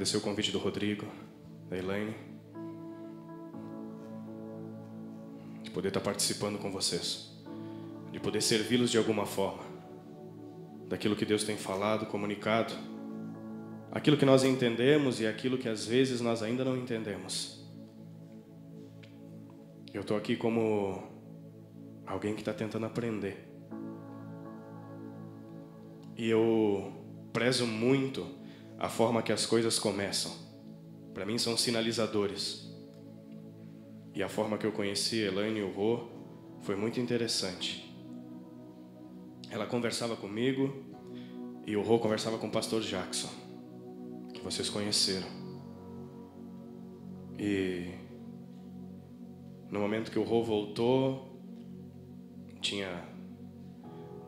agradecer o convite do Rodrigo, da Elaine, de poder estar participando com vocês, de poder servi-los de alguma forma, daquilo que Deus tem falado, comunicado, aquilo que nós entendemos e aquilo que às vezes nós ainda não entendemos. Eu estou aqui como alguém que está tentando aprender. E eu prezo muito a forma que as coisas começam. Para mim são sinalizadores. E a forma que eu conheci a Elaine e o Rô foi muito interessante. Ela conversava comigo e o Rô conversava com o pastor Jackson, que vocês conheceram. E no momento que o Rô voltou, tinha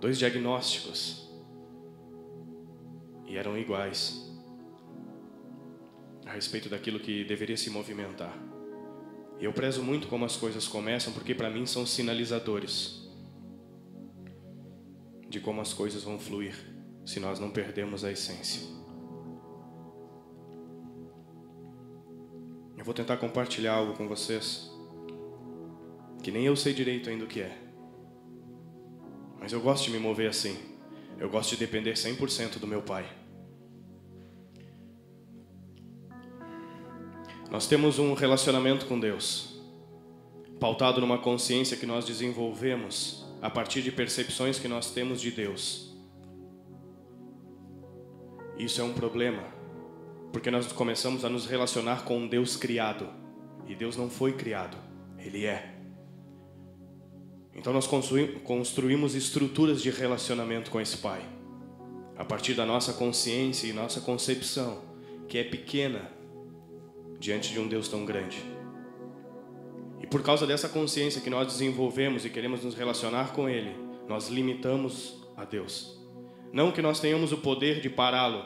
2 diagnósticos e eram iguais a respeito daquilo que deveria se movimentar. E eu prezo muito como as coisas começam, porque para mim são sinalizadores de como as coisas vão fluir se nós não perdermos a essência. Eu vou tentar compartilhar algo com vocês que nem eu sei direito ainda o que é, mas eu gosto de me mover assim. Eu gosto de depender 100% do meu Pai. Nós temos um relacionamento com Deus, pautado numa consciência que nós desenvolvemos a partir de percepções que nós temos de Deus. Isso é um problema, porque nós começamos a nos relacionar com um Deus criado, e Deus não foi criado, Ele é. Então nós construímos estruturas de relacionamento com esse Pai, a partir da nossa consciência e nossa concepção, que é pequena diante de um Deus tão grande. E por causa dessa consciência que nós desenvolvemos e queremos nos relacionar com Ele, nós limitamos a Deus. Não que nós tenhamos o poder de pará-lo,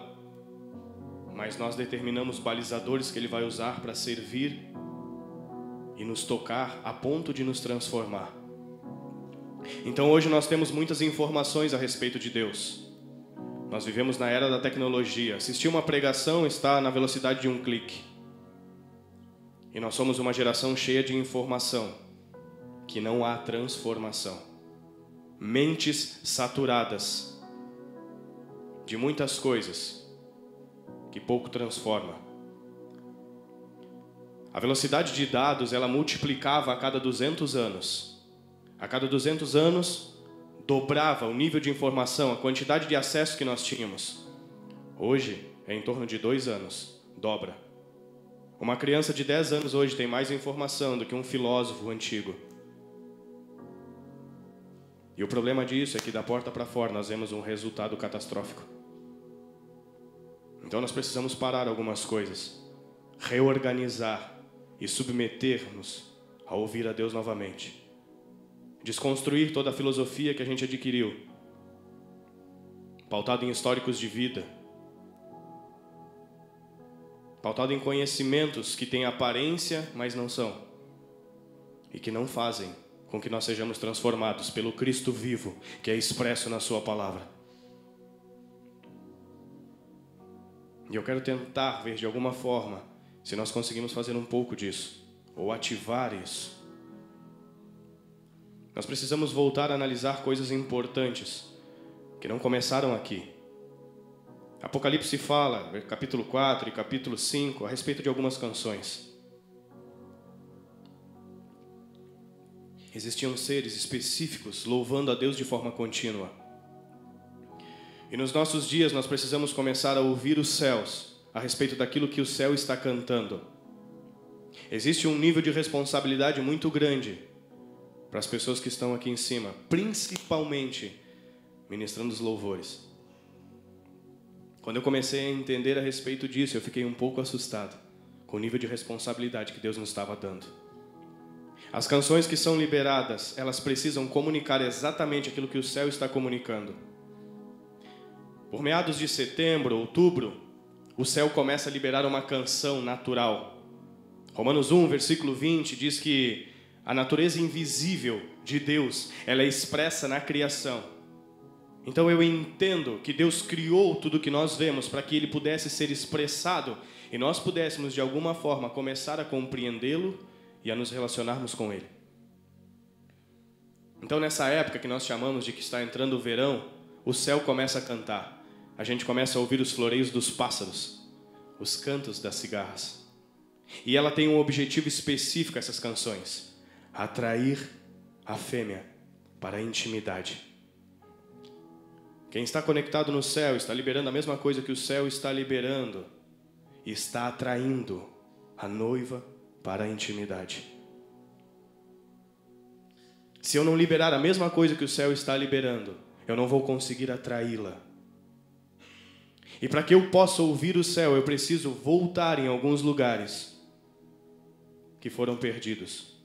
mas nós determinamos balizadores que Ele vai usar para servir e nos tocar a ponto de nos transformar. Então hoje nós temos muitas informações a respeito de Deus. Nós vivemos na era da tecnologia. Assistir uma pregação está na velocidade de um clique. E nós somos uma geração cheia de informação, que não há transformação. Mentes saturadas de muitas coisas que pouco transforma. A velocidade de dados, ela multiplicava a cada 200 anos. A cada 200 anos, dobrava o nível de informação, a quantidade de acesso que nós tínhamos. Hoje, é em torno de 2 anos, dobra. Uma criança de 10 anos hoje tem mais informação do que um filósofo antigo. E o problema disso é que da porta para fora nós vemos um resultado catastrófico. Então nós precisamos parar algumas coisas, reorganizar e submeter-nos a ouvir a Deus novamente. Desconstruir toda a filosofia que a gente adquiriu, pautado em históricos de vida, pautado em conhecimentos que têm aparência, mas não são, e que não fazem com que nós sejamos transformados pelo Cristo vivo, que é expresso na sua palavra. E eu quero tentar ver de alguma forma se nós conseguimos fazer um pouco disso, ou ativar isso. Nós precisamos voltar a analisar coisas importantes que não começaram aqui. Apocalipse fala, capítulo 4 e capítulo 5, a respeito de algumas canções. Existiam seres específicos louvando a Deus de forma contínua. E nos nossos dias nós precisamos começar a ouvir os céus a respeito daquilo que o céu está cantando. Existe um nível de responsabilidade muito grande para as pessoas que estão aqui em cima, principalmente ministrando os louvores. Quando eu comecei a entender a respeito disso, eu fiquei um pouco assustado com o nível de responsabilidade que Deus nos estava dando. As canções que são liberadas, elas precisam comunicar exatamente aquilo que o céu está comunicando. Por meados de setembro, outubro, o céu começa a liberar uma canção natural. Romanos 1, versículo 20, diz que a natureza invisível de Deus, ela é expressa na criação. Então eu entendo que Deus criou tudo que nós vemos para que ele pudesse ser expressado e nós pudéssemos de alguma forma começar a compreendê-lo e a nos relacionarmos com ele. Então nessa época que nós chamamos de que está entrando o verão, o céu começa a cantar. A gente começa a ouvir os floreios dos pássaros, os cantos das cigarras. E ela tem um objetivo específico, essas canções: atrair a fêmea para a intimidade. Quem está conectado no céu está liberando a mesma coisa que o céu está liberando. E está atraindo a noiva para a intimidade. Se eu não liberar a mesma coisa que o céu está liberando, eu não vou conseguir atraí-la. E para que eu possa ouvir o céu, eu preciso voltar em alguns lugares que foram perdidos.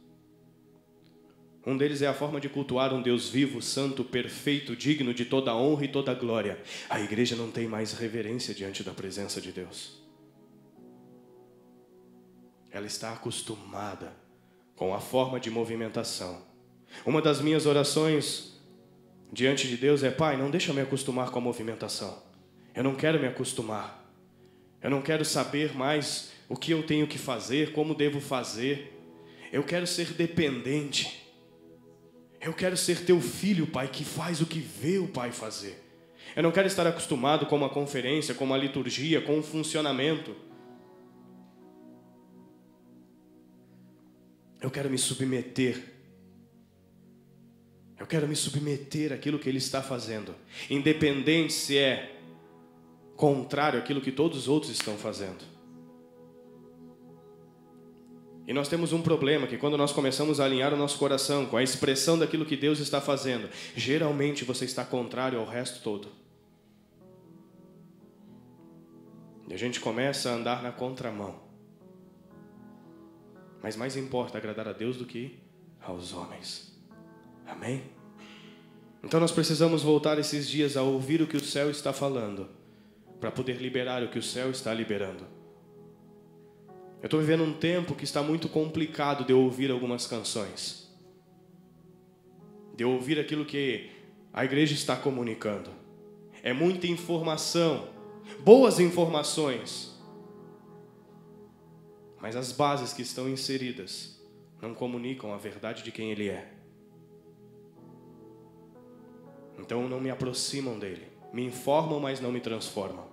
Um deles é a forma de cultuar um Deus vivo, santo, perfeito, digno de toda honra e toda glória. A igreja não tem mais reverência diante da presença de Deus. Ela está acostumada com a forma de movimentação. Uma das minhas orações diante de Deus é: Pai, não deixa eu me acostumar com a movimentação. Eu não quero me acostumar. Eu não quero saber mais o que eu tenho que fazer, como devo fazer. Eu quero ser dependente. Eu quero ser teu filho, Pai, que faz o que vê o Pai fazer. Eu não quero estar acostumado com uma conferência, com uma liturgia, com um funcionamento. Eu quero me submeter. Eu quero me submeter àquilo que Ele está fazendo, independente se é contrário àquilo que todos os outros estão fazendo. E nós temos um problema, que quando nós começamos a alinhar o nosso coração com a expressão daquilo que Deus está fazendo, geralmente você está contrário ao resto todo. E a gente começa a andar na contramão. Mas mais importa agradar a Deus do que aos homens. Amém? Então nós precisamos voltar esses dias a ouvir o que o céu está falando, para poder liberar o que o céu está liberando. Eu estou vivendo um tempo que está muito complicado de eu ouvir algumas canções, de eu ouvir aquilo que a igreja está comunicando. É muita informação, boas informações, mas as bases que estão inseridas não comunicam a verdade de quem Ele é. Então não me aproximam dele, me informam, mas não me transformam.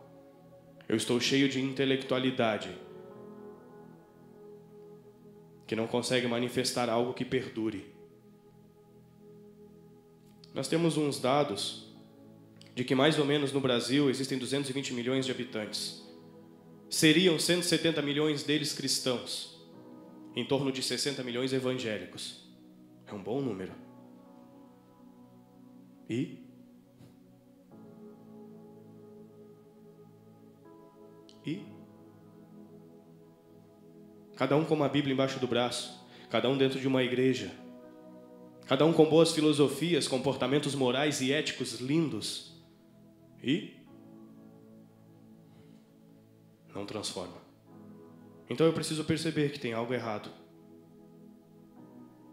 Eu estou cheio de intelectualidade que não consegue manifestar algo que perdure. Nós temos uns dados de que mais ou menos no Brasil existem 220 milhões de habitantes. Seriam 170 milhões deles cristãos, em torno de 60 milhões evangélicos. É um bom número. E cada um com uma Bíblia embaixo do braço, cada um dentro de uma igreja, cada um com boas filosofias, comportamentos morais e éticos lindos, e não transforma. Então eu preciso perceber que tem algo errado.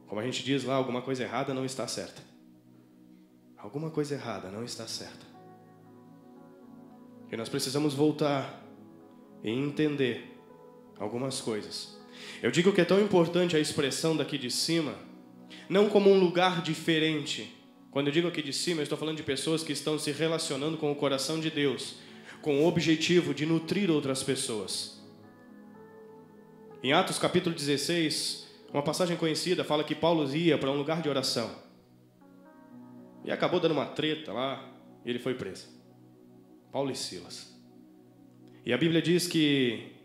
Como a gente diz lá, alguma coisa errada não está certa. Alguma coisa errada não está certa. E nós precisamos voltar e entender algumas coisas. Eu digo que é tão importante a expressão daqui de cima, não como um lugar diferente. Quando eu digo aqui de cima, eu estou falando de pessoas que estão se relacionando com o coração de Deus, com o objetivo de nutrir outras pessoas. Em Atos capítulo 16, uma passagem conhecida fala que Paulo ia para um lugar de oração. E acabou dando uma treta lá, e ele foi preso. Paulo e Silas. E a Bíblia diz que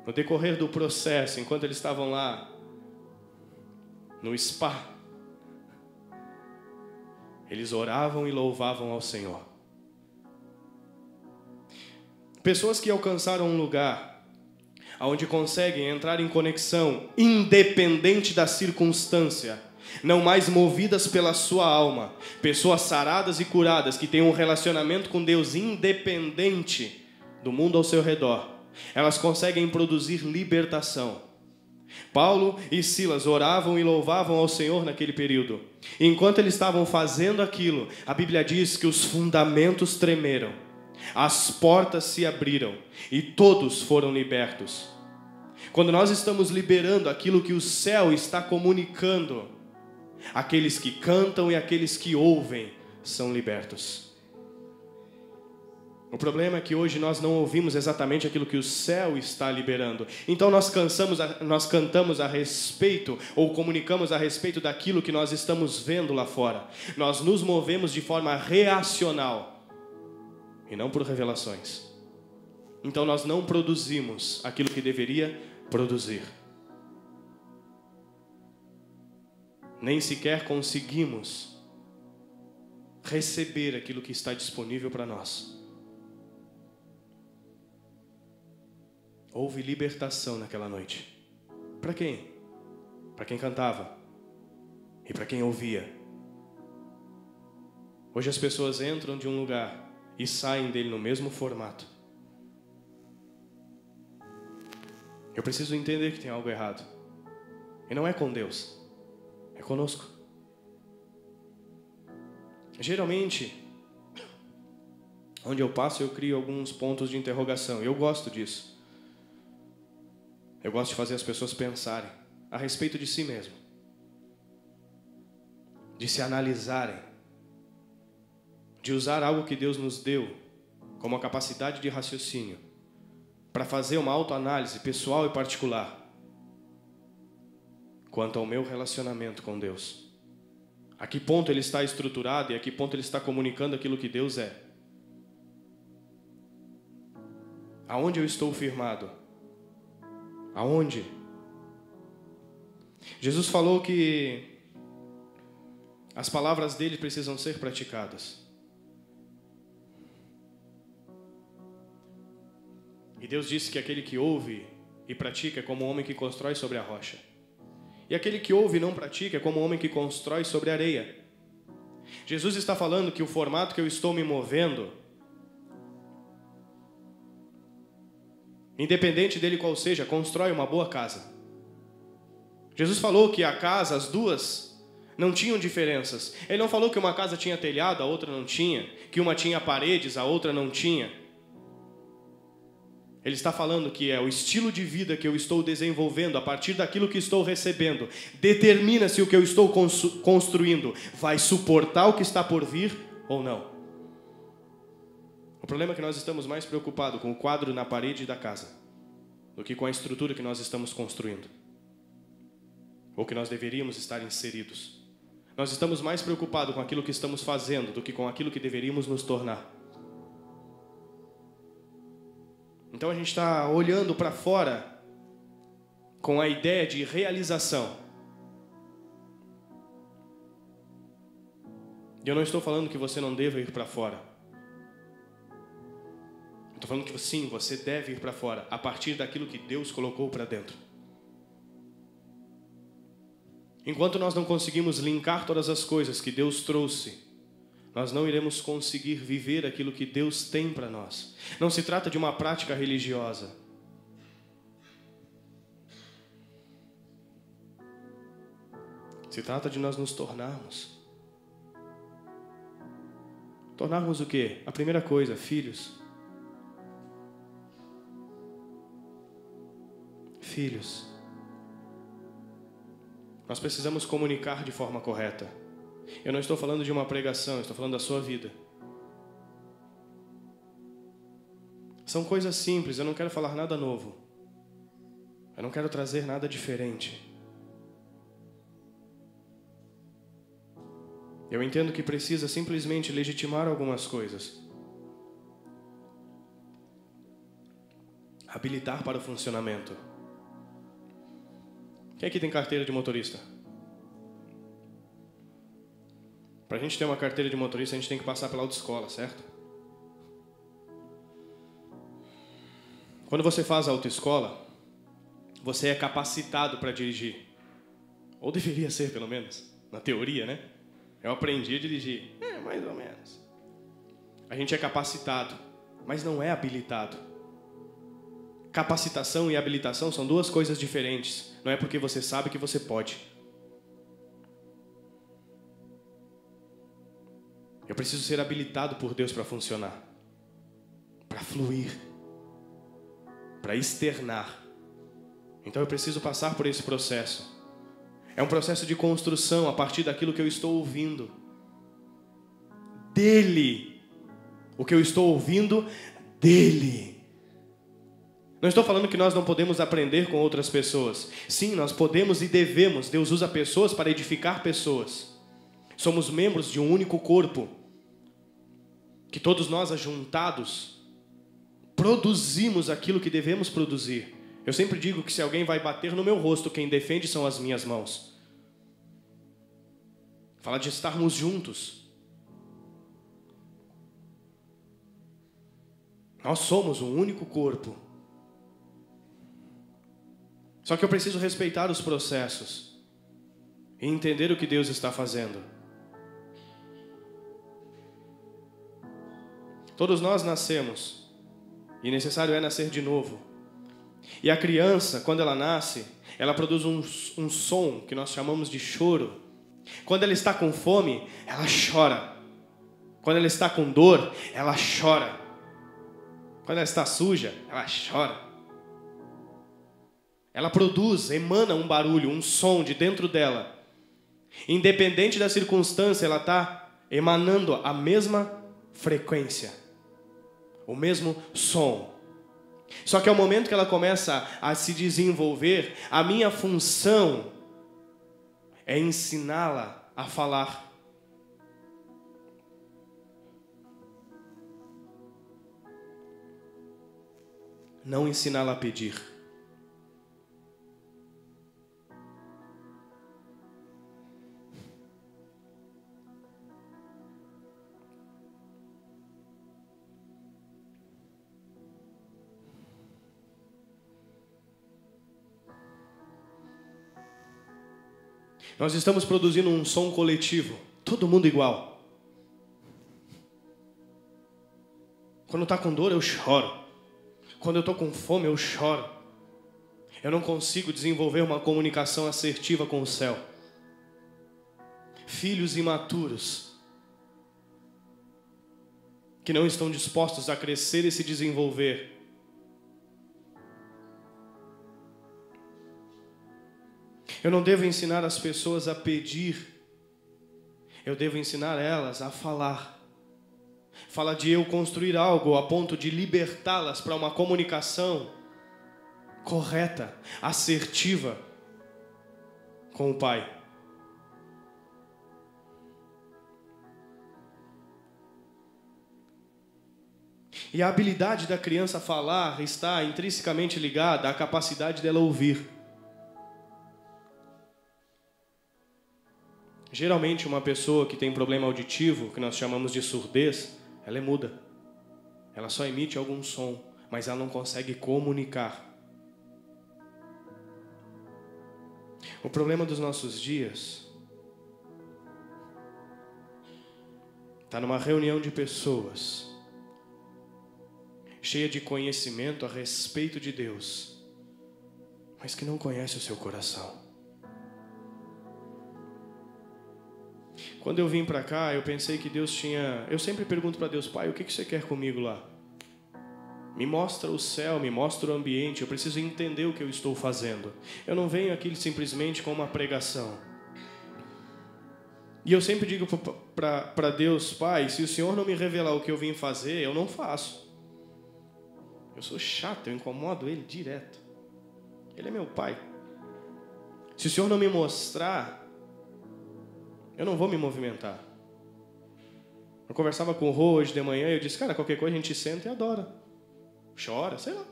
no decorrer do processo, enquanto eles estavam lá no spa, eles oravam e louvavam ao Senhor. Pessoas que alcançaram um lugar onde conseguem entrar em conexão independente da circunstância, não mais movidas pela sua alma, pessoas saradas e curadas que têm um relacionamento com Deus independente do mundo ao seu redor, elas conseguem produzir libertação. Paulo e Silas oravam e louvavam ao Senhor naquele período. E enquanto eles estavam fazendo aquilo, a Bíblia diz que os fundamentos tremeram, as portas se abriram e todos foram libertos. Quando nós estamos liberando aquilo que o céu está comunicando, aqueles que cantam e aqueles que ouvem são libertos. O problema é que hoje nós não ouvimos exatamente aquilo que o céu está liberando. Então nós cantamos a respeito, ou comunicamos a respeito daquilo que nós estamos vendo lá fora. Nós nos movemos de forma reacional e não por revelações. Então nós não produzimos aquilo que deveria produzir. Nem sequer conseguimos receber aquilo que está disponível para nós. Houve libertação naquela noite. Para quem? Para quem cantava e para quem ouvia. Hoje as pessoas entram de um lugar e saem dele no mesmo formato. Eu preciso entender que tem algo errado. E não é com Deus, é conosco. Geralmente, onde eu passo, eu crio alguns pontos de interrogação. Eu gosto disso. Eu gosto de fazer as pessoas pensarem a respeito de si mesmo, de se analisarem, de usar algo que Deus nos deu como a capacidade de raciocínio para fazer uma autoanálise pessoal e particular quanto ao meu relacionamento com Deus. A que ponto ele está estruturado e a que ponto ele está comunicando aquilo que Deus é. Aonde eu estou firmado? Aonde? Jesus falou que as palavras dele precisam ser praticadas. E Deus disse que aquele que ouve e pratica é como um homem que constrói sobre a rocha. E aquele que ouve e não pratica é como um homem que constrói sobre a areia. Jesus está falando que o formato que eu estou me movendo, independente dele qual seja, constrói uma boa casa. Jesus falou que a casa, as duas, não tinham diferenças. Ele não falou que uma casa tinha telhado, a outra não tinha, que uma tinha paredes, a outra não tinha. Ele está falando que é o estilo de vida que eu estou desenvolvendo a partir daquilo que estou recebendo. Determina se o que eu estou construindo vai suportar o que está por vir ou não. O problema é que nós estamos mais preocupados com o quadro na parede da casa do que com a estrutura que nós estamos construindo, ou que nós deveríamos estar inseridos. Nós estamos mais preocupados com aquilo que estamos fazendo do que com aquilo que deveríamos nos tornar. Então a gente está olhando para fora com a ideia de realização. E eu não estou falando que você não deva ir para fora. Estou falando que sim, você deve ir para fora a partir daquilo que Deus colocou para dentro. Enquanto nós não conseguimos linkar todas as coisas que Deus trouxe, nós não iremos conseguir viver aquilo que Deus tem para nós. Não se trata de uma prática religiosa. Se trata de nós nos tornarmos. Tornarmos o quê? A primeira coisa, filhos. Filhos. Nós precisamos comunicar de forma correta. Eu não estou falando de uma pregação, eu estou falando da sua vida. São coisas simples, eu não quero falar nada novo. Eu não quero trazer nada diferente. Eu entendo que precisa simplesmente legitimar algumas coisas. Habilitar para o funcionamento. Quem aqui tem carteira de motorista? Para a gente ter uma carteira de motorista, a gente tem que passar pela autoescola, certo? Quando você faz a autoescola, você é capacitado para dirigir. Ou deveria ser, pelo menos, na teoria, né? Eu aprendi a dirigir. Mais ou menos. A gente é capacitado, mas não é habilitado. Capacitação e habilitação são duas coisas diferentes. Não é porque você sabe que você pode. Eu preciso ser habilitado por Deus para funcionar, para fluir, para externar. Então eu preciso passar por esse processo. É um processo de construção a partir daquilo que eu estou ouvindo. Dele. O que eu estou ouvindo, dele. Não estou falando que nós não podemos aprender com outras pessoas. Sim, nós podemos e devemos. Deus usa pessoas para edificar pessoas. Somos membros de um único corpo. Que todos nós, ajuntados, produzimos aquilo que devemos produzir. Eu sempre digo que se alguém vai bater no meu rosto, quem defende são as minhas mãos. Fala de estarmos juntos. Nós somos um único corpo. Só que eu preciso respeitar os processos e entender o que Deus está fazendo. Todos nós nascemos e necessário é nascer de novo. E a criança, quando ela nasce, ela produz um som que nós chamamos de choro. Quando ela está com fome, ela chora. Quando ela está com dor, ela chora. Quando ela está suja, ela chora. Ela produz, emana um barulho, um som de dentro dela. Independente da circunstância, ela está emanando a mesma frequência, o mesmo som. Só que ao momento que ela começa a se desenvolver, a minha função é ensiná-la a falar. Não ensiná-la a pedir. Nós estamos produzindo um som coletivo, todo mundo igual. Quando está com dor, eu choro. Quando eu estou com fome, eu choro. Eu não consigo desenvolver uma comunicação assertiva com o céu. Filhos imaturos, que não estão dispostos a crescer e se desenvolver. Eu não devo ensinar as pessoas a pedir. Eu devo ensinar elas a falar. Fala de eu construir algo a ponto de libertá-las para uma comunicação correta, assertiva com o Pai. E a habilidade da criança a falar está intrinsecamente ligada à capacidade dela ouvir. Geralmente uma pessoa que tem problema auditivo, que nós chamamos de surdez, ela é muda. Ela só emite algum som, mas ela não consegue comunicar. O problema dos nossos dias está numa reunião de pessoas cheia de conhecimento a respeito de Deus, mas que não conhece o seu coração. Quando eu vim para cá, eu pensei que Deus tinha... Eu sempre pergunto para Deus: Pai, o que você quer comigo lá? Me mostra o céu, me mostra o ambiente. Eu preciso entender o que eu estou fazendo. Eu não venho aqui simplesmente com uma pregação. E eu sempre digo para Deus: Pai, se o Senhor não me revelar o que eu vim fazer, eu não faço. Eu sou chato, eu incomodo Ele direto. Ele é meu Pai. Se o Senhor não me mostrar, eu não vou me movimentar. Eu conversava com o Rô hoje de manhã e eu disse: cara, qualquer coisa a gente senta e adora. Chora, sei lá.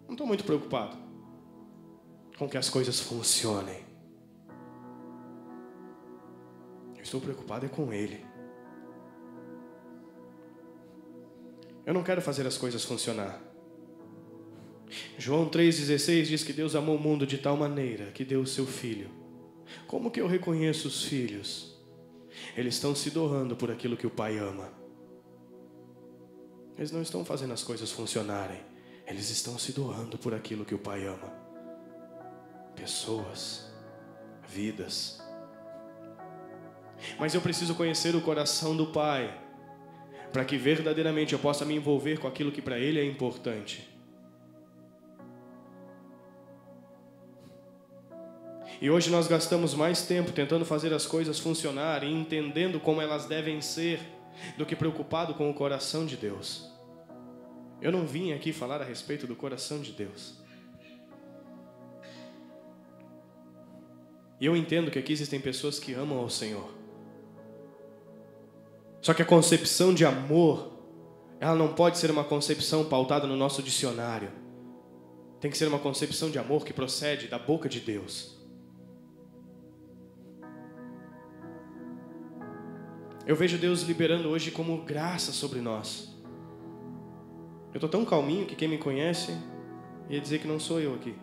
Não estou muito preocupado com que as coisas funcionem. Eu estou preocupado é com Ele. Eu não quero fazer as coisas funcionar. João 3,16 diz que Deus amou o mundo de tal maneira que deu o seu Filho. Como que eu reconheço os filhos? Eles estão se doando por aquilo que o Pai ama. Eles não estão fazendo as coisas funcionarem. Eles estão se doando por aquilo que o Pai ama. Pessoas, vidas. Mas eu preciso conhecer o coração do Pai, para que verdadeiramente eu possa me envolver com aquilo que para Ele é importante. E hoje nós gastamos mais tempo tentando fazer as coisas funcionar e entendendo como elas devem ser, do que preocupado com o coração de Deus. Eu não vim aqui falar a respeito do coração de Deus. E eu entendo que aqui existem pessoas que amam ao Senhor. Só que a concepção de amor, ela não pode ser uma concepção pautada no nosso dicionário. Tem que ser uma concepção de amor que procede da boca de Deus. Eu vejo Deus liberando hoje como graça sobre nós. Eu estou tão calminho que quem me conhece ia dizer que não sou eu aqui.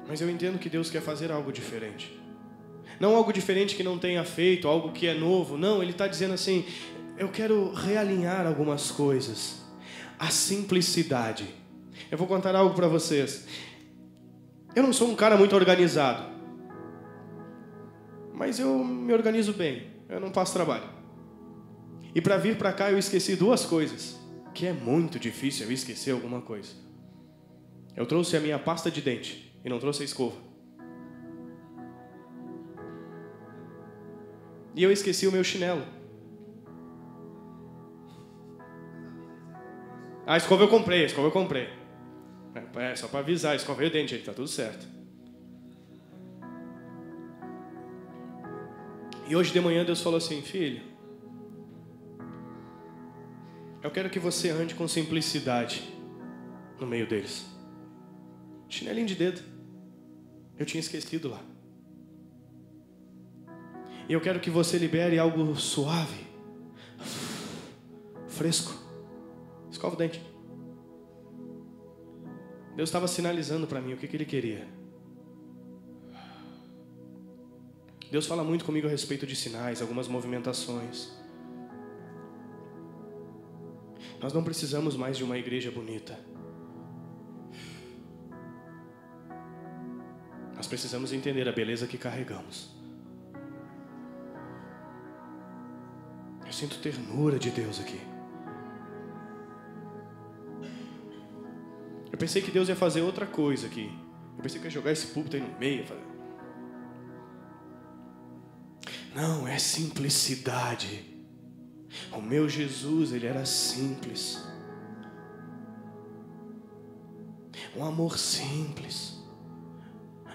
Mas eu entendo que Deus quer fazer algo diferente. Não algo diferente que não tenha feito, algo que é novo. Não, Ele está dizendo assim, eu quero realinhar algumas coisas. A simplicidade. Eu vou contar algo para vocês. Eu não sou um cara muito organizado, mas eu me organizo bem, eu não passo trabalho. E para vir para cá eu esqueci duas coisas, que é muito difícil eu esquecer alguma coisa. Eu trouxe a minha pasta de dente e não trouxe a escova. E eu esqueci o meu chinelo. A escova eu comprei. É, só para avisar, escovei o dente, tá tudo certo. E hoje de manhã Deus falou assim, filho, eu quero que você ande com simplicidade no meio deles. Chinelinho de dedo. Eu tinha esquecido lá. E eu quero que você libere algo suave, fresco. Escova o dente. Deus estava sinalizando para mim o que Ele queria. Deus fala muito comigo a respeito de sinais, algumas movimentações. Nós não precisamos mais de uma igreja bonita. Nós precisamos entender a beleza que carregamos. Eu sinto ternura de Deus aqui. Eu pensei que Deus ia fazer outra coisa aqui. Eu pensei que ia jogar esse púlpito aí no meio. Não, é simplicidade. O meu Jesus, Ele era simples. Um amor simples.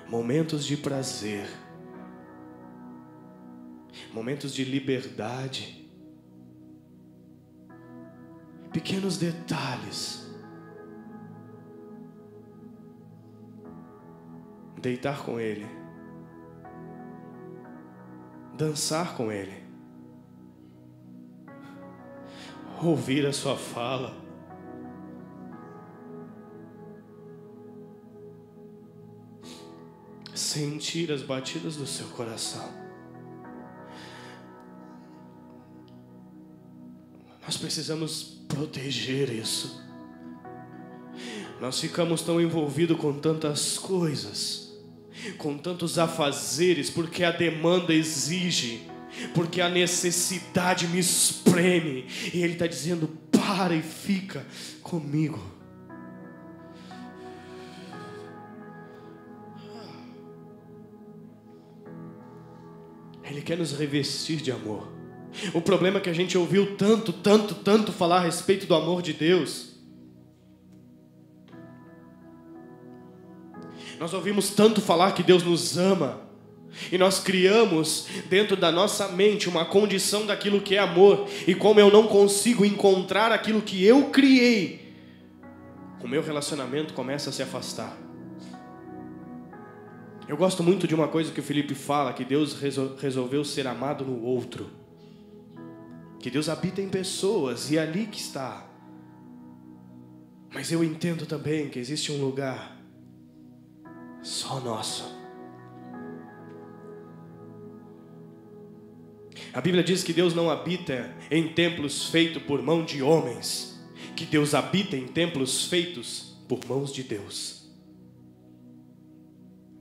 Momentos de prazer. Momentos de liberdade. Pequenos detalhes. Deitar com Ele, dançar com Ele, ouvir a sua fala, sentir as batidas do seu coração. Nós precisamos proteger isso. Nós ficamos tão envolvidos com tantas coisas, com tantos afazeres, porque a demanda exige, porque a necessidade me espreme, e Ele está dizendo, para e fica comigo. Ele quer nos revestir de amor. O problema é que a gente ouviu tanto falar a respeito do amor de Deus. Nós ouvimos tanto falar que Deus nos ama, e nós criamos dentro da nossa mente uma condição daquilo que é amor, e como eu não consigo encontrar aquilo que eu criei, o meu relacionamento começa a se afastar. Eu gosto muito de uma coisa que o Felipe fala, que Deus resolveu ser amado no outro, que Deus habita em pessoas, e é ali que está. Mas eu entendo também que existe um lugar só nosso. A Bíblia diz que Deus não habita em templos feitos por mão de homens, que Deus habita em templos feitos por mãos de Deus.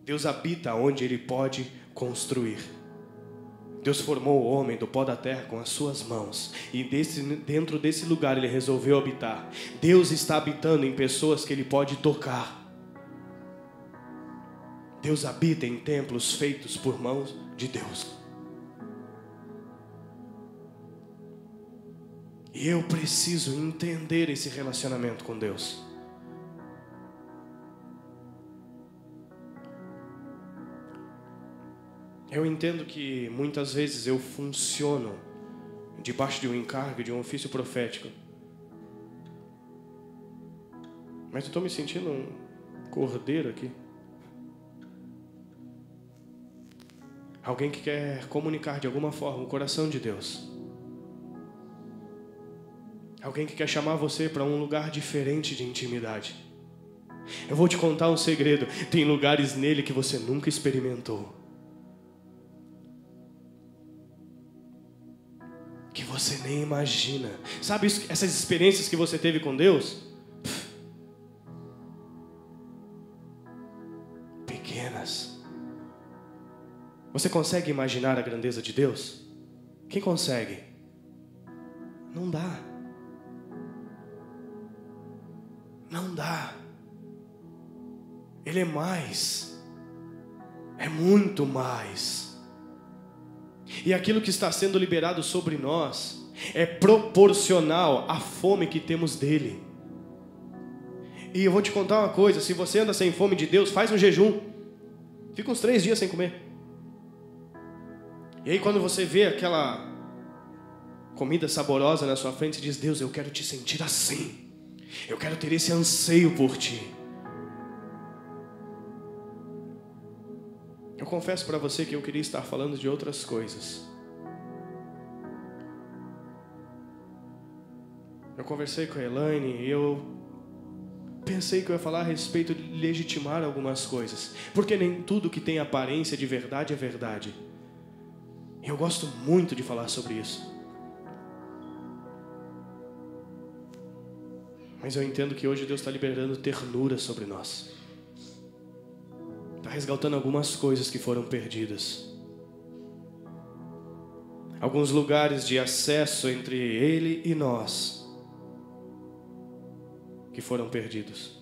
Deus habita onde Ele pode construir. Deus formou o homem do pó da terra com as suas mãos, e dentro desse lugar Ele resolveu habitar. Deus está habitando em pessoas que Ele pode tocar. Deus habita em templos feitos por mãos de Deus. E eu preciso entender esse relacionamento com Deus. Eu entendo que muitas vezes eu funciono debaixo de um encargo, de um ofício profético. Mas eu estou me sentindo um cordeiro aqui. Alguém que quer comunicar de alguma forma o coração de Deus. Alguém que quer chamar você para um lugar diferente de intimidade. Eu vou te contar um segredo. Tem lugares nele que você nunca experimentou. Que você nem imagina. Sabe isso, essas experiências que você teve com Deus? Pequenas. Você consegue imaginar a grandeza de Deus? Quem consegue? Não dá. Não dá. Ele é mais. É muito mais. E aquilo que está sendo liberado sobre nós é proporcional à fome que temos dele. E eu vou te contar uma coisa: se você anda sem fome de Deus, faz um jejum. Fica uns 3 dias sem comer. E aí quando você vê aquela comida saborosa na sua frente, você diz: Deus, eu quero te sentir assim. Eu quero ter esse anseio por ti. Eu confesso para você que eu queria estar falando de outras coisas. Eu conversei com a Elaine e eu pensei que eu ia falar a respeito de legitimar algumas coisas. Porque nem tudo que tem aparência de verdade é verdade. E eu gosto muito de falar sobre isso. Mas eu entendo que hoje Deus está liberando ternura sobre nós. Está resgatando algumas coisas que foram perdidas. Alguns lugares de acesso entre Ele e nós que foram perdidos.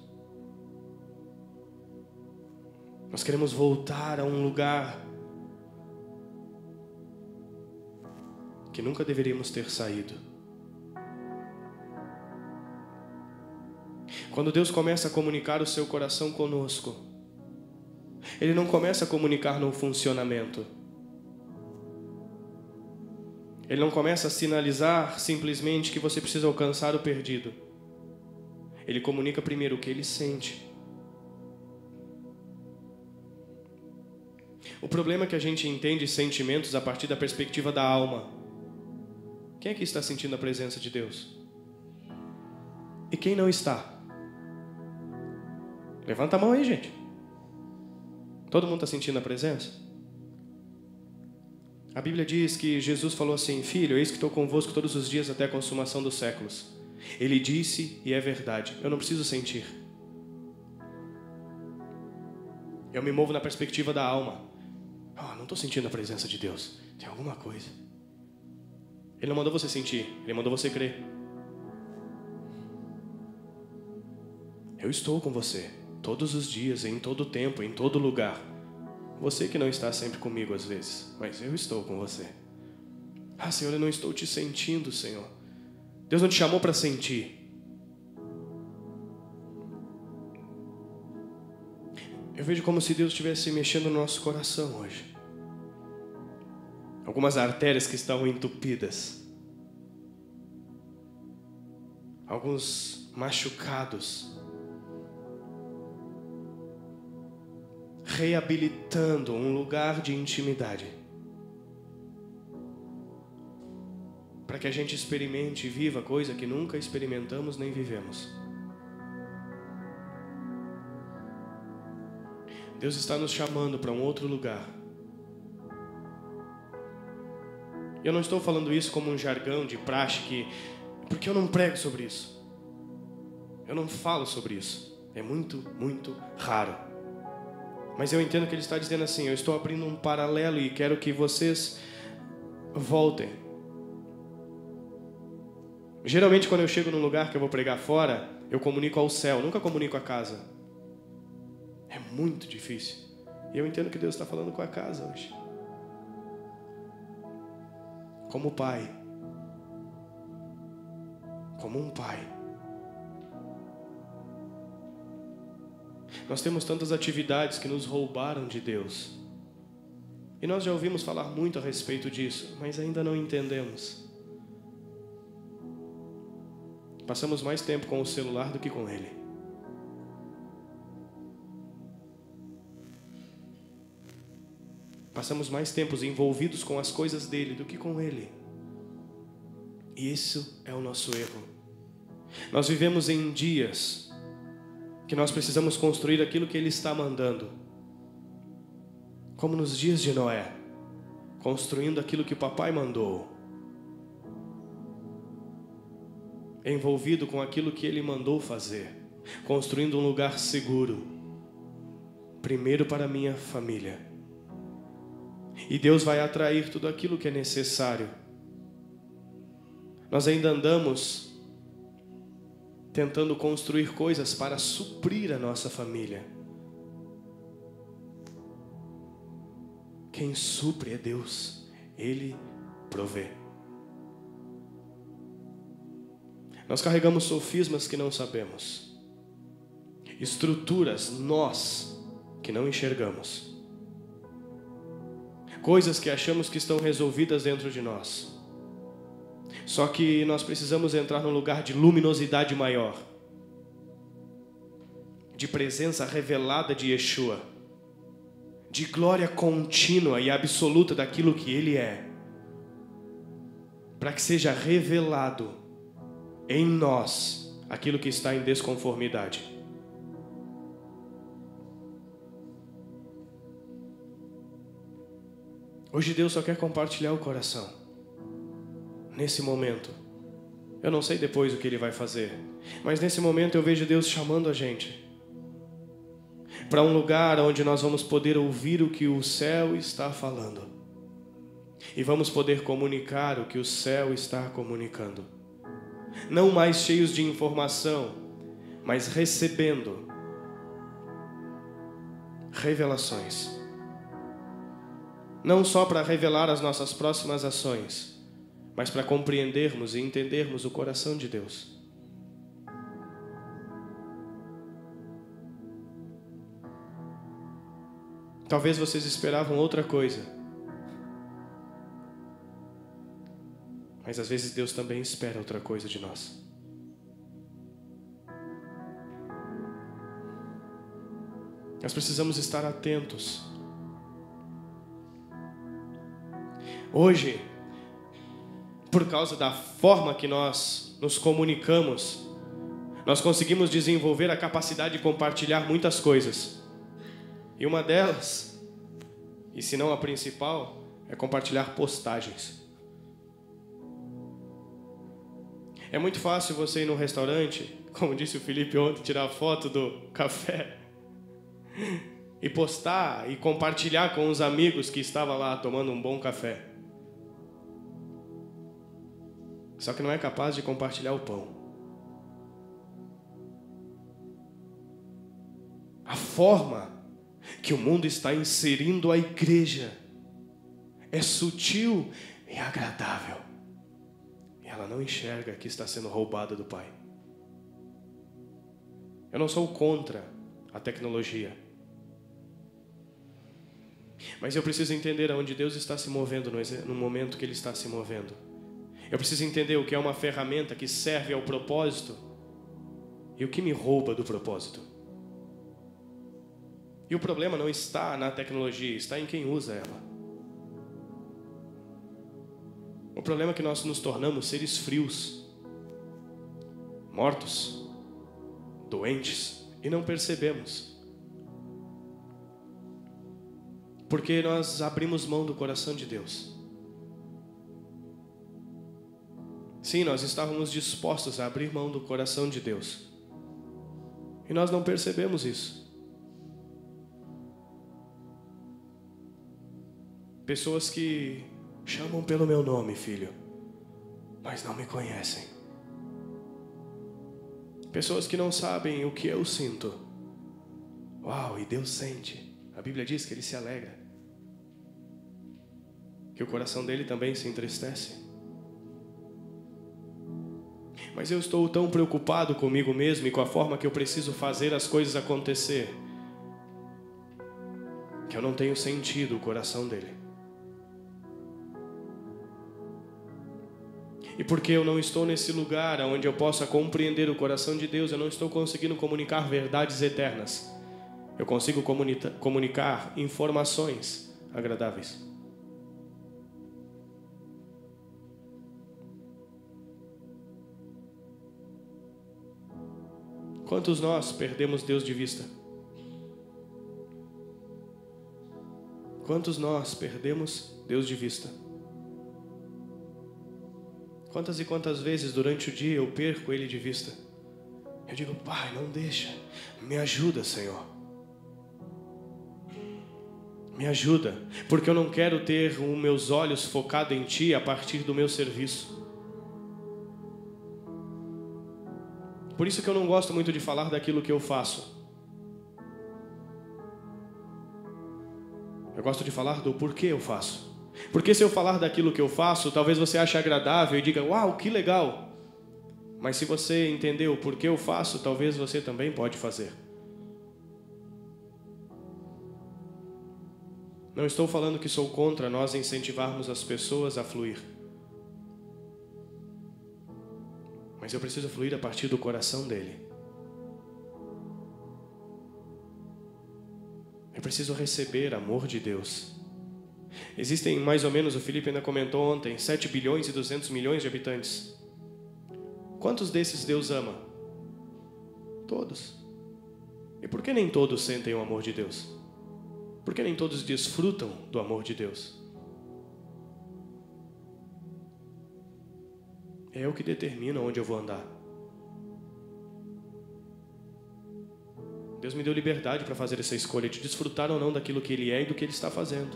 Nós queremos voltar a um lugar que nunca deveríamos ter saído. Quando Deus começa a comunicar o seu coração conosco, Ele não começa a comunicar no funcionamento. Ele não começa a sinalizar simplesmente que você precisa alcançar o perdido. Ele comunica primeiro o que Ele sente. O problema é que a gente entende sentimentos a partir da perspectiva da alma. Quem aqui está sentindo a presença de Deus? E quem não está? Levanta a mão aí, gente. Todo mundo está sentindo a presença? A Bíblia diz que Jesus falou assim: Filho, eis que estou convosco todos os dias até a consumação dos séculos. Ele disse e é verdade. Eu não preciso sentir. Eu me movo na perspectiva da alma. Não estou sentindo a presença de Deus. Tem alguma coisa. Ele não mandou você sentir, Ele mandou você crer. Eu estou com você todos os dias, em todo tempo, em todo lugar. Você que não está sempre comigo às vezes, mas eu estou com você. Senhor, eu não estou te sentindo, Senhor. Deus não te chamou para sentir. Eu vejo como se Deus estivesse mexendo no nosso coração hoje. Algumas artérias que estão entupidas. Alguns machucados. Reabilitando um lugar de intimidade. Para que a gente experimente e viva coisa que nunca experimentamos nem vivemos. Deus está nos chamando para um outro lugar. Eu não estou falando isso como um jargão de praxe, porque eu não prego sobre isso. Eu não falo sobre isso. É muito, muito raro. Mas eu entendo que ele está dizendo assim: eu estou abrindo um paralelo e quero que vocês voltem. Geralmente quando eu chego num lugar que eu vou pregar fora, eu comunico ao céu, nunca comunico à casa. É muito difícil. E eu entendo que Deus está falando com a casa hoje. Como pai. Como um pai. Nós temos tantas atividades que nos roubaram de Deus. E nós já ouvimos falar muito a respeito disso, mas ainda não entendemos. Passamos mais tempo com o celular do que com Ele. Passamos mais tempos envolvidos com as coisas dele do que com Ele. E isso é o nosso erro. Nós vivemos em dias que nós precisamos construir aquilo que Ele está mandando. Como nos dias de Noé, construindo aquilo que o papai mandou. Envolvido com aquilo que Ele mandou fazer. Construindo um lugar seguro. Primeiro para a minha família. E Deus vai atrair tudo aquilo que é necessário. Nós ainda andamos tentando construir coisas para suprir a nossa família. Quem supre é Deus. Ele provê. Nós carregamos sofismas que não sabemos. Estruturas, nós, que não enxergamos. Coisas que achamos que estão resolvidas dentro de nós. Só que nós precisamos entrar num lugar de luminosidade maior. De presença revelada de Yeshua. De glória contínua e absoluta daquilo que Ele é. Para que seja revelado em nós aquilo que está em desconformidade. Hoje Deus só quer compartilhar o coração. Nesse momento. Eu não sei depois o que Ele vai fazer. Mas nesse momento eu vejo Deus chamando a gente. Para um lugar onde nós vamos poder ouvir o que o céu está falando. E vamos poder comunicar o que o céu está comunicando. Não mais cheios de informação, mas recebendo revelações. Não só para revelar as nossas próximas ações, mas para compreendermos e entendermos o coração de Deus. Talvez vocês esperavam outra coisa. Mas às vezes Deus também espera outra coisa de nós. Nós precisamos estar atentos. Hoje, por causa da forma que nós nos comunicamos, nós conseguimos desenvolver a capacidade de compartilhar muitas coisas. E uma delas, e se não a principal, é compartilhar postagens. É muito fácil você ir num restaurante, como disse o Felipe ontem, tirar foto do café e postar e compartilhar com os amigos que estavam lá tomando um bom café. Só que não é capaz de compartilhar o pão. A forma que o mundo está inserindo a igreja é sutil e agradável. E ela não enxerga que está sendo roubada do Pai. Eu não sou contra a tecnologia. Mas eu preciso entender aonde Deus está se movendo no momento que Ele está se movendo. Eu preciso entender o que é uma ferramenta que serve ao propósito e o que me rouba do propósito. E o problema não está na tecnologia, está em quem usa ela. O problema é que nós nos tornamos seres frios, mortos, doentes e não percebemos. Porque nós abrimos mão do coração de Deus. Sim, nós estávamos dispostos a abrir mão do coração de Deus. E nós não percebemos isso. Pessoas que chamam pelo meu nome, filho, mas não me conhecem. Pessoas que não sabem o que eu sinto. Uau, e Deus sente. A Bíblia diz que Ele se alegra, que o coração dele também se entristece. Mas eu estou tão preocupado comigo mesmo e com a forma que eu preciso fazer as coisas acontecer, que eu não tenho sentido o coração dele. E porque eu não estou nesse lugar onde eu possa compreender o coração de Deus, eu não estou conseguindo comunicar verdades eternas. Eu consigo comunicar informações agradáveis. Quantos nós perdemos Deus de vista? Quantos nós perdemos Deus de vista? Quantas e quantas vezes durante o dia eu perco Ele de vista? Eu digo, Pai, não deixa, me ajuda, Senhor. Me ajuda, porque eu não quero ter os meus olhos focados em Ti a partir do meu serviço. Por isso que eu não gosto muito de falar daquilo que eu faço. Eu gosto de falar do porquê eu faço. Porque se eu falar daquilo que eu faço, talvez você ache agradável e diga, uau, que legal. Mas se você entender o porquê eu faço, talvez você também pode fazer. Não estou falando que sou contra nós incentivarmos as pessoas a fluir. Mas eu preciso fluir a partir do coração dele. Eu preciso receber amor de Deus. Existem mais ou menos, o Felipe ainda comentou ontem, 7 bilhões e 200 milhões de habitantes. Quantos desses Deus ama? Todos. E por que nem todos sentem o amor de Deus? Por que nem todos desfrutam do amor de Deus? É eu que determino onde eu vou andar. Deus me deu liberdade para fazer essa escolha de desfrutar ou não daquilo que Ele é e do que Ele está fazendo.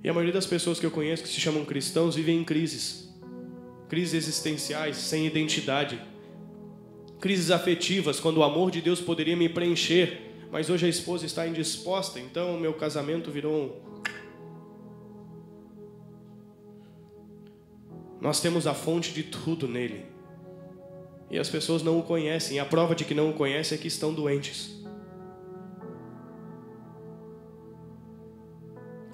E a maioria das pessoas que eu conheço que se chamam cristãos vivem em crises. Crises existenciais, sem identidade. Crises afetivas, quando o amor de Deus poderia me preencher, mas hoje a esposa está indisposta, então o meu casamento virou Nós temos a fonte de tudo nele. E as pessoas não o conhecem. E a prova de que não o conhecem é que estão doentes.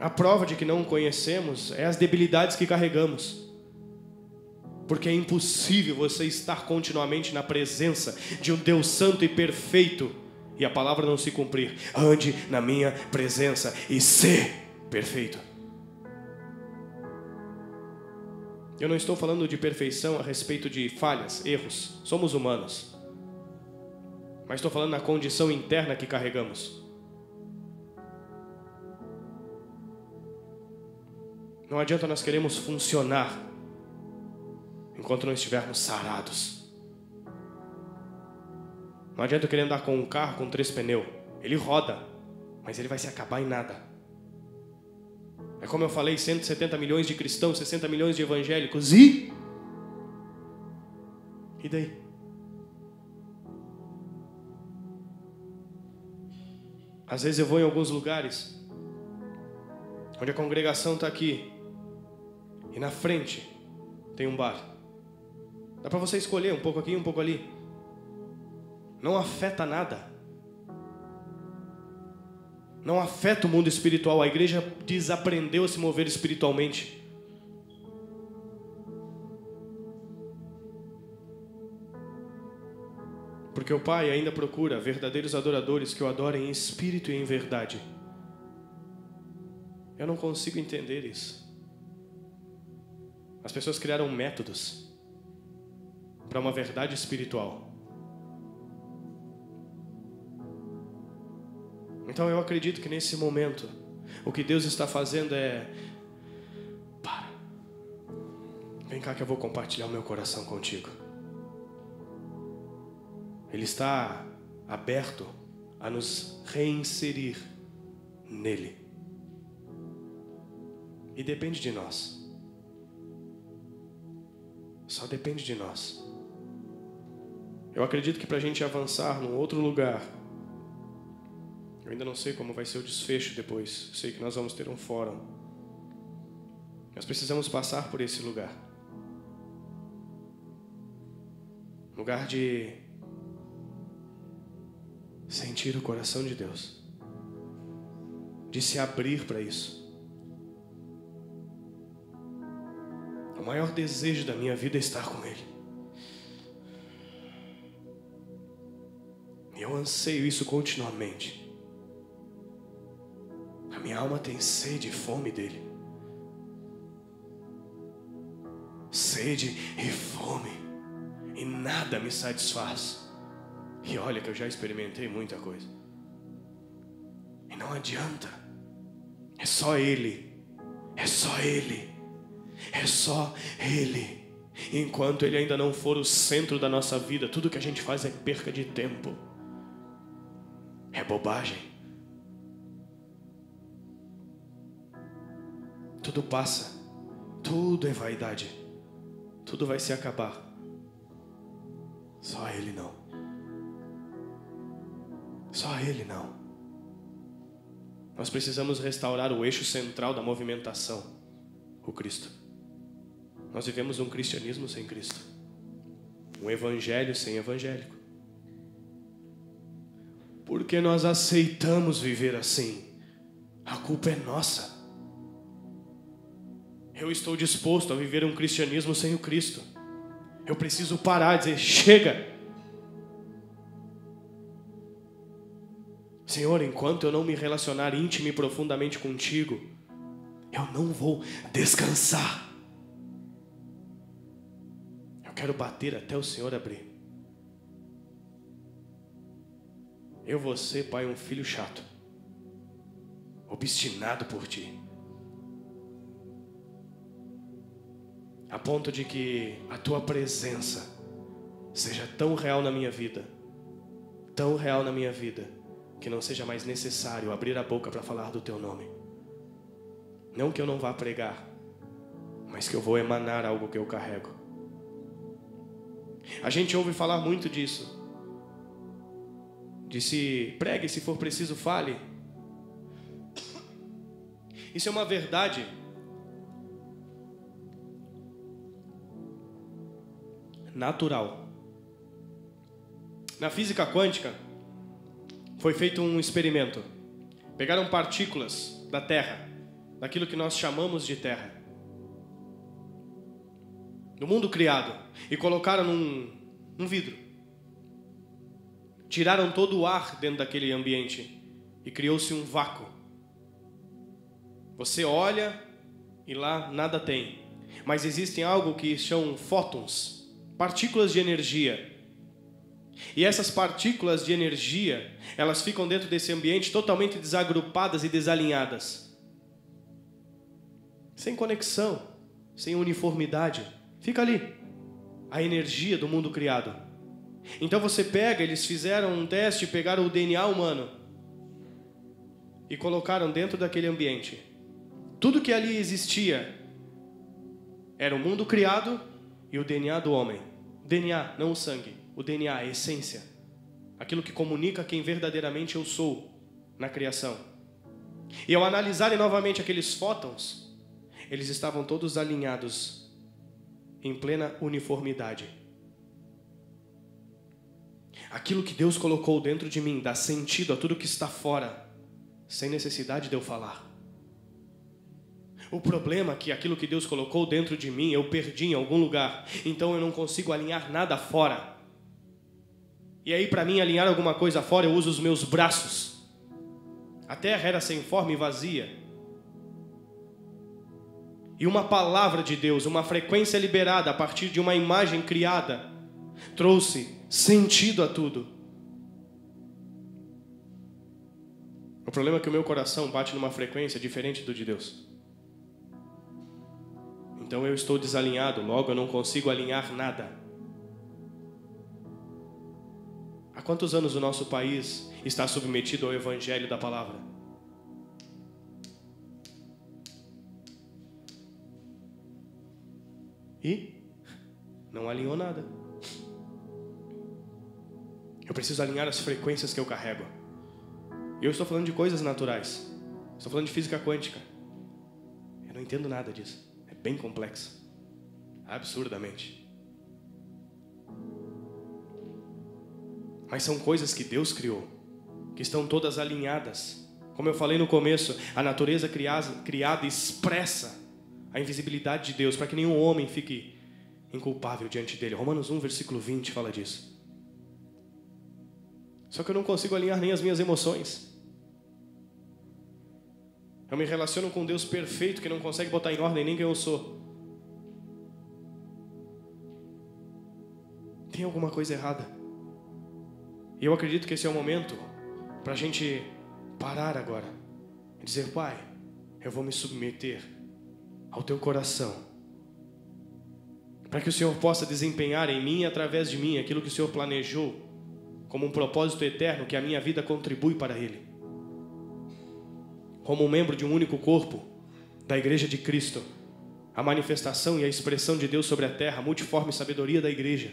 A prova de que não o conhecemos é as debilidades que carregamos. Porque é impossível você estar continuamente na presença de um Deus santo e perfeito e a palavra não se cumprir. Ande na minha presença e ser perfeito. Eu não estou falando de perfeição a respeito de falhas, erros. Somos humanos. Mas estou falando na condição interna que carregamos. Não adianta nós queremos funcionar enquanto não estivermos sarados. Não adianta eu querer andar com um carro com 3 pneus. Ele roda, mas ele vai se acabar em nada. É como eu falei, 170 milhões de cristãos, 60 milhões de evangélicos. E daí? Às vezes eu vou em alguns lugares onde a congregação está aqui e na frente tem um bar. Dá para você escolher um pouco aqui, um pouco ali. Não afeta nada. Não afeta o mundo espiritual. A igreja desaprendeu a se mover espiritualmente. Porque o Pai ainda procura verdadeiros adoradores que o adorem em espírito e em verdade. Eu não consigo entender isso. As pessoas criaram métodos para uma verdade espiritual. Então eu acredito que nesse momento o que Deus está fazendo é Vem cá que eu vou compartilhar o meu coração contigo. Ele está aberto a nos reinserir nele. E depende de nós. Só depende de nós. Eu acredito que para a gente avançar num outro lugar, eu ainda não sei como vai ser o desfecho depois. Eu sei que nós vamos ter um fórum. Nós precisamos passar por esse lugar. Lugar de sentir o coração de Deus. De se abrir para isso. O maior desejo da minha vida é estar com Ele. E eu anseio isso continuamente. A minha alma tem sede e fome dEle. Sede e fome. E nada me satisfaz. E olha que eu já experimentei muita coisa. E não adianta. É só Ele. É só Ele. É só Ele. Enquanto Ele ainda não for o centro da nossa vida, tudo que a gente faz é perca de tempo. É bobagem. Tudo passa. Tudo é vaidade. Tudo vai se acabar. Só Ele não. Só Ele não. Nós precisamos restaurar o eixo central da movimentação, o Cristo. Nós vivemos um cristianismo sem Cristo. Um evangelho sem evangélico. Porque nós aceitamos viver assim. A culpa é nossa. Eu estou disposto a viver um cristianismo sem o Cristo. Eu preciso parar e dizer, chega! Senhor, enquanto eu não me relacionar íntimo e profundamente contigo, eu não vou descansar. Eu quero bater até o Senhor abrir. Eu vou ser, Pai, um filho chato, obstinado por Ti, a ponto de que a Tua presença seja tão real na minha vida, tão real na minha vida, que não seja mais necessário abrir a boca para falar do Teu nome. Não que eu não vá pregar, mas que eu vou emanar algo que eu carrego. A gente ouve falar muito disso. De se pregue, se for preciso, fale. Isso é uma verdade. Natural. Na física quântica, foi feito um experimento. Pegaram partículas da Terra, daquilo que nós chamamos de Terra, do mundo criado, e colocaram num vidro. Tiraram todo o ar dentro daquele ambiente e criou-se um vácuo. Você olha e lá nada tem. Mas existem algo que chamam fótons, partículas de energia. E essas partículas de energia, elas ficam dentro desse ambiente totalmente desagrupadas e desalinhadas. Sem conexão, sem uniformidade. Fica ali a energia do mundo criado. Então você pega, eles fizeram um teste, pegaram o DNA humano e colocaram dentro daquele ambiente. Tudo que ali existia era o mundo criado e o DNA do homem. DNA, não o sangue. O DNA, a essência. Aquilo que comunica quem verdadeiramente eu sou na criação. E ao analisarem novamente aqueles fótons, eles estavam todos alinhados em plena uniformidade. Aquilo que Deus colocou dentro de mim dá sentido a tudo que está fora, sem necessidade de eu falar. O problema é que aquilo que Deus colocou dentro de mim, eu perdi em algum lugar. Então eu não consigo alinhar nada fora. E aí, para mim alinhar alguma coisa fora, eu uso os meus braços. A terra era sem forma e vazia. E uma palavra de Deus, uma frequência liberada a partir de uma imagem criada, trouxe sentido a tudo. O problema é que o meu coração bate numa frequência diferente do de Deus. Então eu estou desalinhado, logo eu não consigo alinhar nada. Há quantos anos o nosso país está submetido ao evangelho da palavra? E não alinhou nada. Eu preciso alinhar as frequências que eu carrego. Eu estou falando de coisas naturais. Estou falando de física quântica. Eu não entendo nada disso. É bem complexo. Absurdamente. Mas são coisas que Deus criou, que estão todas alinhadas. Como eu falei no começo, a natureza criada expressa a invisibilidade de Deus, para que nenhum homem fique inculpável diante dele. Romanos 1, versículo 20 fala disso. Só que eu não consigo alinhar nem as minhas emoções. Eu me relaciono com um Deus perfeito que não consegue botar em ordem nem quem eu sou. Tem alguma coisa errada. E eu acredito que esse é o momento para a gente parar agora e dizer: Pai, eu vou me submeter ao Teu coração, para que o Senhor possa desempenhar em mim e através de mim aquilo que o Senhor planejou como um propósito eterno, que a minha vida contribui para Ele. Como um membro de um único corpo, da Igreja de Cristo, a manifestação e a expressão de Deus sobre a terra, a multiforme sabedoria da Igreja.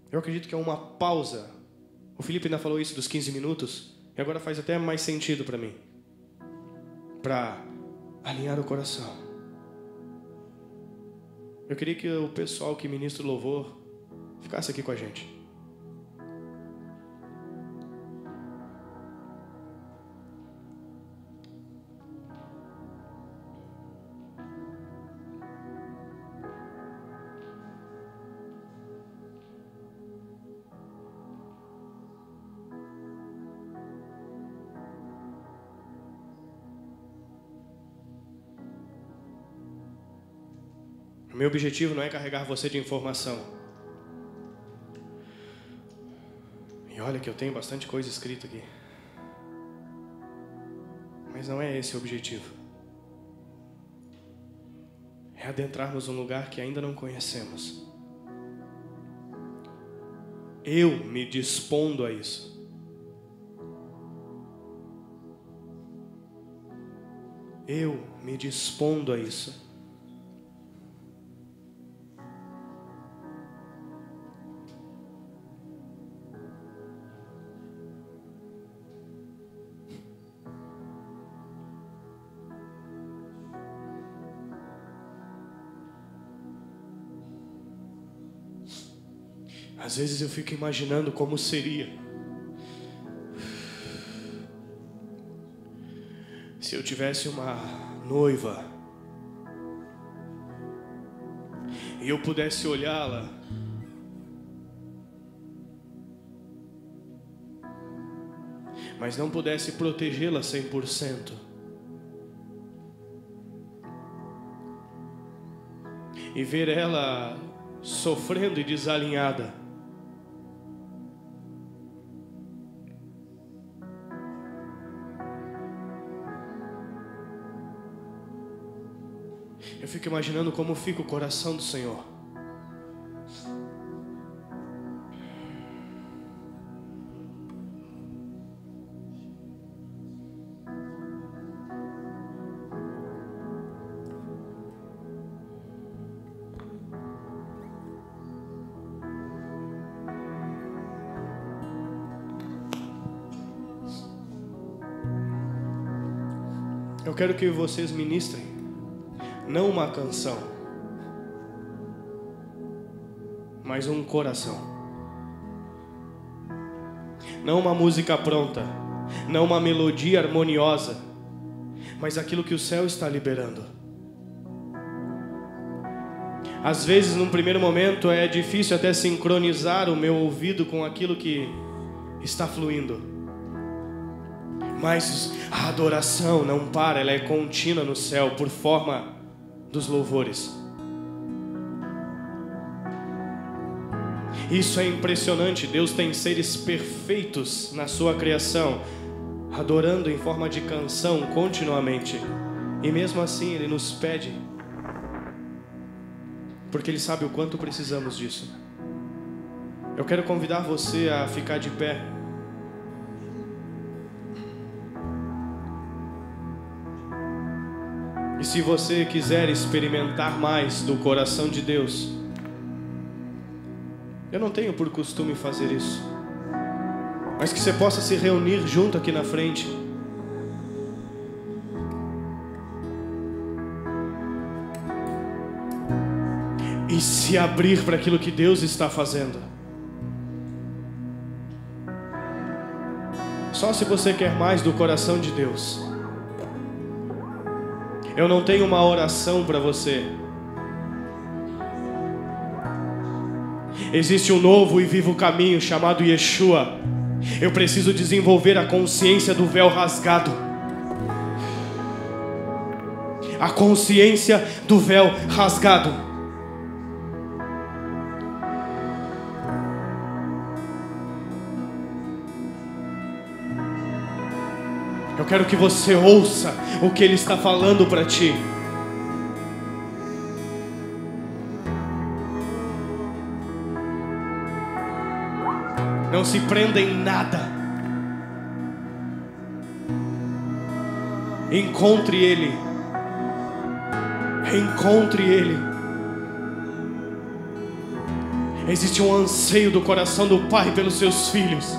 Eu acredito que é uma pausa. O Felipe ainda falou isso dos 15 minutos, e agora faz até mais sentido para mim. Para alinhar o coração. Eu queria que o pessoal que ministra o louvor ficasse aqui com a gente. O meu objetivo não é carregar você de informação. E olha que eu tenho bastante coisa escrita aqui. Mas não é esse o objetivo. É adentrarmos um lugar que ainda não conhecemos. Eu me dispondo a isso. Eu me dispondo a isso. Às vezes eu fico imaginando como seria se eu tivesse uma noiva e eu pudesse olhá-la mas não pudesse protegê-la 100%. E ver ela sofrendo e desalinhada. Eu fico imaginando como fica o coração do Senhor. Eu quero que vocês ministrem, não uma canção, mas um coração. Não uma música pronta, não uma melodia harmoniosa, mas aquilo que o céu está liberando. Às vezes, num primeiro momento, é difícil até sincronizar o meu ouvido com aquilo que está fluindo. Mas a adoração não para, ela é contínua no céu, por forma dos louvores. Isso é impressionante. Deus tem seres perfeitos na sua criação. adorando em forma de canção continuamente. E mesmo assim Ele nos pede, porque Ele sabe o quanto precisamos disso. Eu quero convidar você a ficar de pé. E se você quiser experimentar mais do coração de Deus, eu não tenho por costume fazer isso, mas que você possa se reunir junto aqui na frente. E se abrir para aquilo que Deus está fazendo. Só se você quer mais do coração de Deus. Eu não tenho uma oração para você. Existe um novo e vivo caminho chamado Yeshua. Eu preciso desenvolver a consciência do véu rasgado. A consciência do véu rasgado. Eu quero que você ouça o que Ele está falando para ti. Não se prenda em nada. Encontre Ele. Encontre Ele. Existe um anseio do coração do Pai pelos seus filhos.